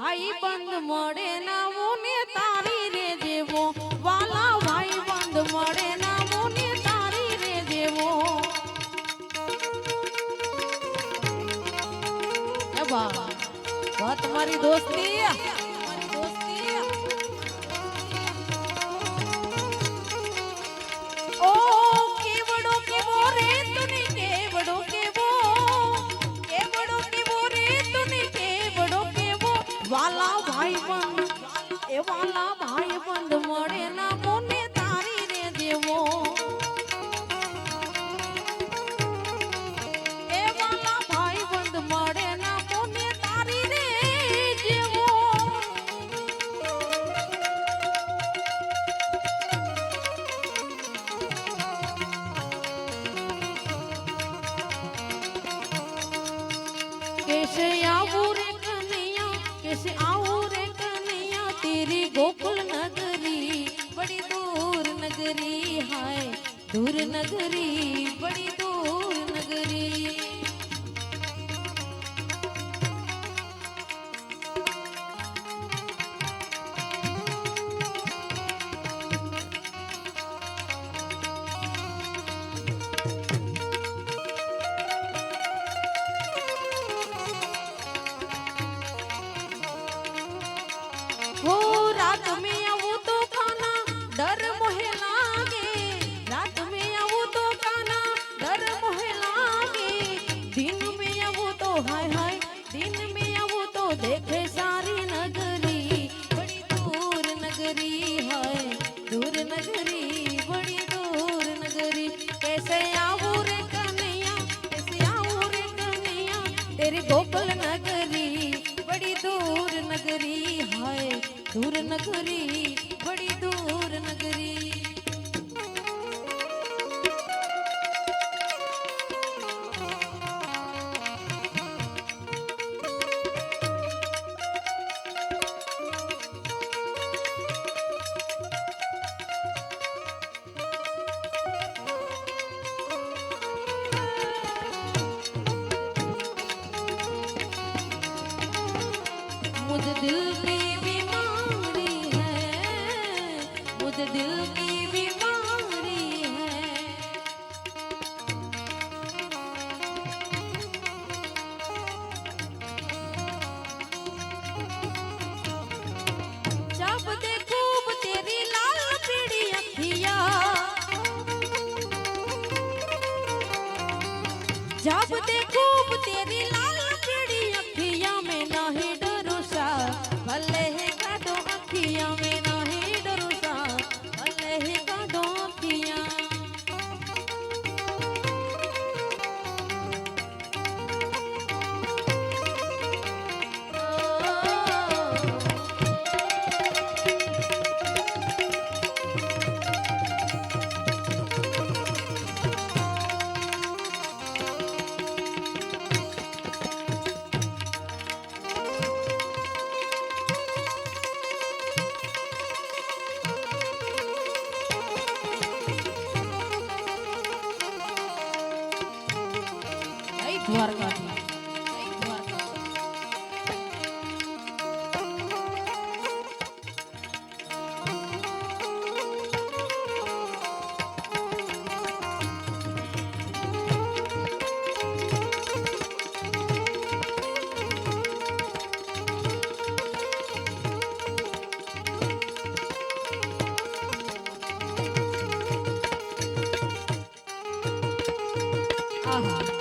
ભાઈ બંધ મળે ના મુને તારી રે જેવો વાલા ભાઈ બંધ મળે ના મુને તારી રે જેવો એ બા તમારી દોસ્તી ઓ કેવડો કેવો રે તુને કેવડો કેવો રે તુને કેવડો કેવો વાલા ભાઈ બંધ એ વાલા ભાઈ બંધ મળે ના મોને તારી રે જેવો એ વાલા ભાઈ બંધ મળે ના મોને તારી રે જેવો कैसे आऊं रे कन्हैया कैसे आऊं रे कन्हैया तेरी गोकुल नगरी बड़ी दूर नगरी हाय दूर नगरी बड़ी दूर नगरी हो रात में आऊं तो खाना डर मोहे लागे रात में आऊं तो खाना डर मोहे लागे दिन में आऊं तो हाय हाय दिन में आऊं तो देखे सारी नगरी बड़ी दूर नगरी हाय दूर नगरी बड़ी दूर नगरी कैसे आऊं रे कन्हैया कैसे आऊं रे कन्हैया तेरी गोकुल नगरी बड़ी दूर नगरी हाय दूर नगरी बड़ी दूर नगरी मुझे दिल की बीमारी है मुझे दिल की बीमारी है जब देखूं तेरी लाल पीड़ी अखियां जब देखूं तेरी लाल पीड़ी अखियां में नहीं डरू सा भले है काटो अखियां में नहीं डरू सा भले है काटो अखियां द्वारका आहा